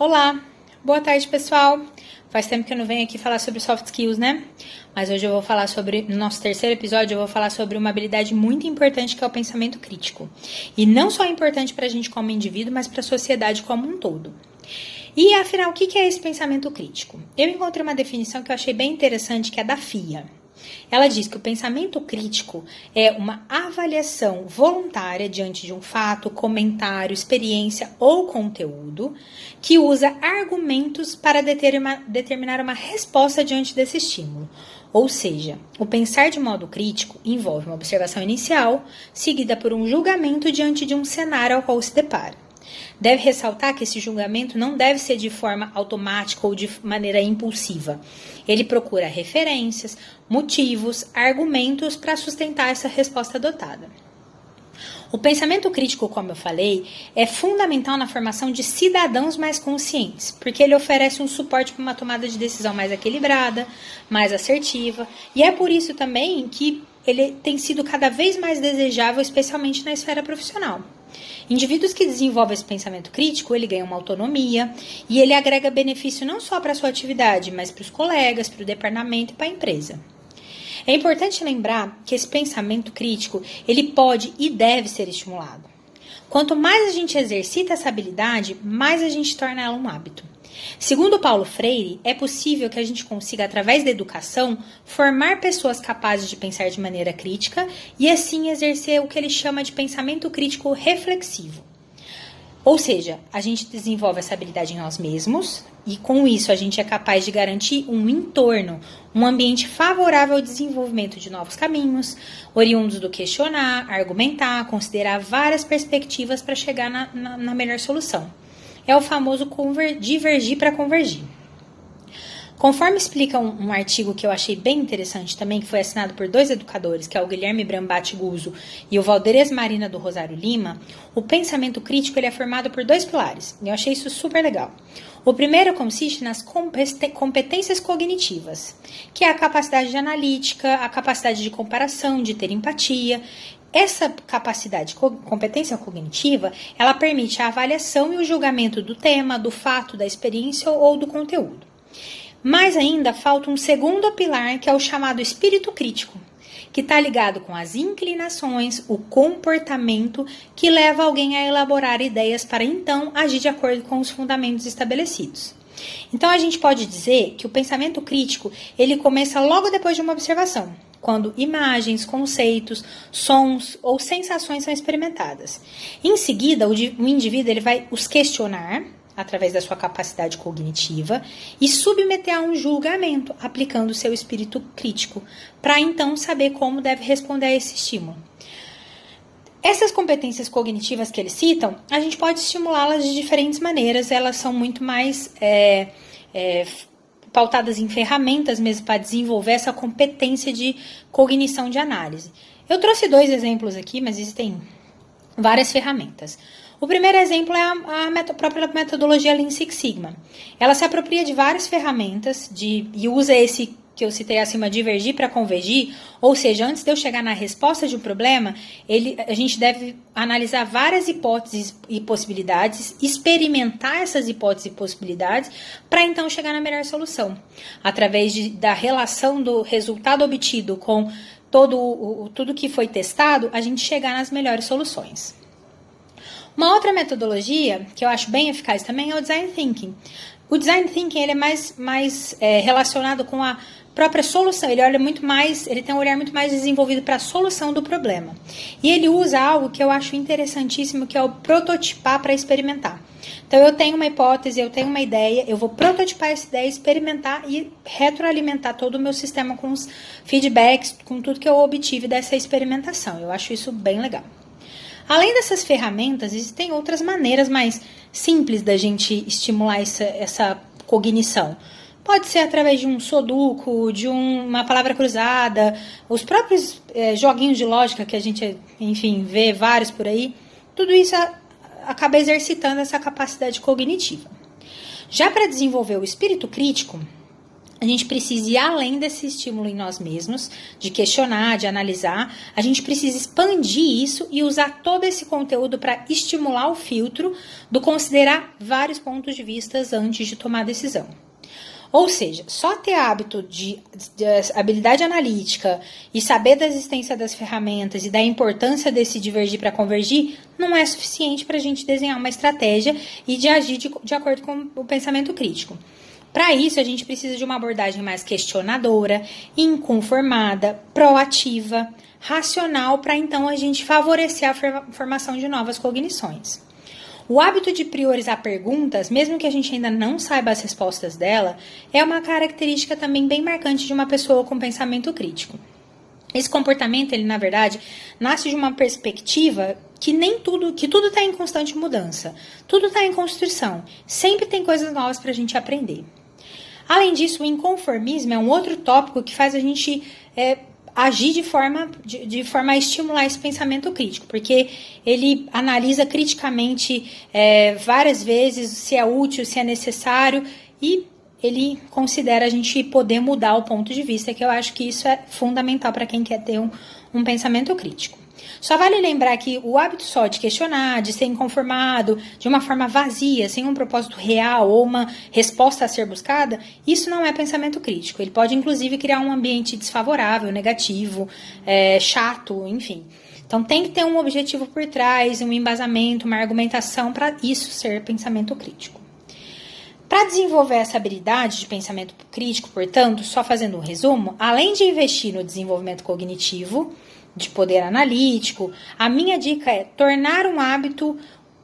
Olá, boa tarde pessoal. Faz tempo que eu não venho aqui falar sobre soft skills, né? Mas hoje eu vou falar no nosso terceiro episódio, eu vou falar sobre uma habilidade muito importante que é o pensamento crítico. E não só é importante pra gente como indivíduo, mas pra sociedade como um todo. E afinal, o que é esse pensamento crítico? Eu encontrei uma definição que eu achei bem interessante, que é da FIA. Ela diz que o pensamento crítico é uma avaliação voluntária diante de um fato, comentário, experiência ou conteúdo que usa argumentos para determinar uma resposta diante desse estímulo. Ou seja, o pensar de modo crítico envolve uma observação inicial, seguida por um julgamento diante de um cenário ao qual se depara. Deve ressaltar que esse julgamento não deve ser de forma automática ou de maneira impulsiva. Ele procura referências, motivos, argumentos para sustentar essa resposta adotada. O pensamento crítico, como eu falei, é fundamental na formação de cidadãos mais conscientes, porque ele oferece um suporte para uma tomada de decisão mais equilibrada, mais assertiva, e é por isso também que ele tem sido cada vez mais desejável, especialmente na esfera profissional. Indivíduos que desenvolvem esse pensamento crítico, ele ganha uma autonomia e ele agrega benefício não só para a sua atividade, mas para os colegas, para o departamento e para a empresa. É importante lembrar que esse pensamento crítico, ele pode e deve ser estimulado. Quanto mais a gente exercita essa habilidade, mais a gente torna ela um hábito. Segundo Paulo Freire, é possível que a gente consiga, através da educação, formar pessoas capazes de pensar de maneira crítica e assim exercer o que ele chama de pensamento crítico reflexivo. Ou seja, a gente desenvolve essa habilidade em nós mesmos e com isso a gente é capaz de garantir um entorno, um ambiente favorável ao desenvolvimento de novos caminhos, oriundos do questionar, argumentar, considerar várias perspectivas para chegar na melhor solução. É o famoso divergir para convergir. Conforme explica um artigo que eu achei bem interessante também, que foi assinado por 2 educadores, que é o Guilherme Brambati Guzzo e o Valdez Marina do Rosário Lima, o pensamento crítico ele é formado por 2 pilares, e eu achei isso super legal. O primeiro consiste nas competências cognitivas, que é a capacidade de analítica, a capacidade de comparação, de ter empatia. Essa capacidade, competência cognitiva, ela permite a avaliação e o julgamento do tema, do fato, da experiência ou do conteúdo. Mas ainda falta um segundo pilar, que é o chamado espírito crítico, que está ligado com as inclinações, o comportamento que leva alguém a elaborar ideias para então agir de acordo com os fundamentos estabelecidos. Então a gente pode dizer que o pensamento crítico ele começa logo depois de uma observação, quando imagens, conceitos, sons ou sensações são experimentadas. Em seguida, o indivíduo ele vai os questionar através da sua capacidade cognitiva e submeter a um julgamento, aplicando o seu espírito crítico, para então saber como deve responder a esse estímulo. Essas competências cognitivas que eles citam, a gente pode estimulá-las de diferentes maneiras, elas são muito mais pautadas em ferramentas mesmo para desenvolver essa competência de cognição de análise. Eu trouxe 2 exemplos aqui, mas existem várias ferramentas. O primeiro exemplo é a própria metodologia Lean Six Sigma. Ela se apropria de várias ferramentas e usa esse que eu citei acima, divergir para convergir, ou seja, antes de eu chegar na resposta de um problema, a gente deve analisar várias hipóteses e possibilidades, experimentar essas hipóteses e possibilidades, para então chegar na melhor solução. Através da relação do resultado obtido com tudo que foi testado, a gente chegar nas melhores soluções. Uma outra metodologia que eu acho bem eficaz também é o Design Thinking. O Design Thinking ele é mais relacionado com a própria solução, ele tem um olhar muito mais desenvolvido para a solução do problema. E ele usa algo que eu acho interessantíssimo, que é o prototipar para experimentar. Então eu tenho uma hipótese, eu tenho uma ideia, eu vou prototipar essa ideia, experimentar e retroalimentar todo o meu sistema com os feedbacks, com tudo que eu obtive dessa experimentação. Eu acho isso bem legal. Além dessas ferramentas, existem outras maneiras mais simples da gente estimular essa cognição. Pode ser através de um sudoku, de uma palavra cruzada, os próprios joguinhos de lógica que a gente, enfim, vê vários por aí. Tudo isso acaba exercitando essa capacidade cognitiva. Já para desenvolver o espírito crítico, a gente precisa ir além desse estímulo em nós mesmos, de questionar, de analisar. A gente precisa expandir isso e usar todo esse conteúdo para estimular o filtro do considerar vários pontos de vista antes de tomar a decisão. Ou seja, só ter hábito de habilidade analítica e saber da existência das ferramentas e da importância desse divergir para convergir não é suficiente para a gente desenhar uma estratégia e de agir de acordo com o pensamento crítico. Para isso, a gente precisa de uma abordagem mais questionadora, inconformada, proativa, racional, para então a gente favorecer a formação de novas cognições. O hábito de priorizar perguntas, mesmo que a gente ainda não saiba as respostas dela, é uma característica também bem marcante de uma pessoa com pensamento crítico. Esse comportamento, ele na verdade, nasce de uma perspectiva que tudo está em constante mudança, tudo está em construção, sempre tem coisas novas para a gente aprender. Além disso, o inconformismo é um outro tópico que faz a gente agir de forma a estimular esse pensamento crítico, porque ele analisa criticamente várias vezes se é útil, se é necessário, e ele considera a gente poder mudar o ponto de vista, que eu acho que isso é fundamental para quem quer ter um pensamento crítico. Só vale lembrar que o hábito só de questionar, de ser inconformado, de uma forma vazia, sem um propósito real ou uma resposta a ser buscada, isso não é pensamento crítico. Ele pode, inclusive, criar um ambiente desfavorável, negativo, chato, enfim. Então, tem que ter um objetivo por trás, um embasamento, uma argumentação para isso ser pensamento crítico. Para desenvolver essa habilidade de pensamento crítico, portanto, só fazendo um resumo, além de investir no desenvolvimento cognitivo, de poder analítico, a minha dica é tornar um hábito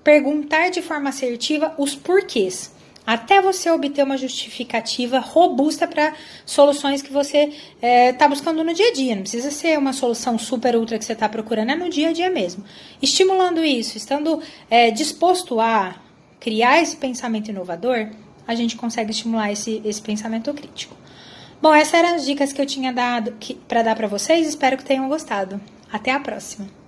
perguntar de forma assertiva os porquês, até você obter uma justificativa robusta para soluções que você está buscando no dia a dia. Não precisa ser uma solução super ultra que você está procurando, é no dia a dia mesmo. Estimulando isso, estando disposto a criar esse pensamento inovador, a gente consegue estimular esse pensamento crítico. Bom, essas eram as dicas que eu tinha dado para dar para vocês. Espero que tenham gostado. Até a próxima!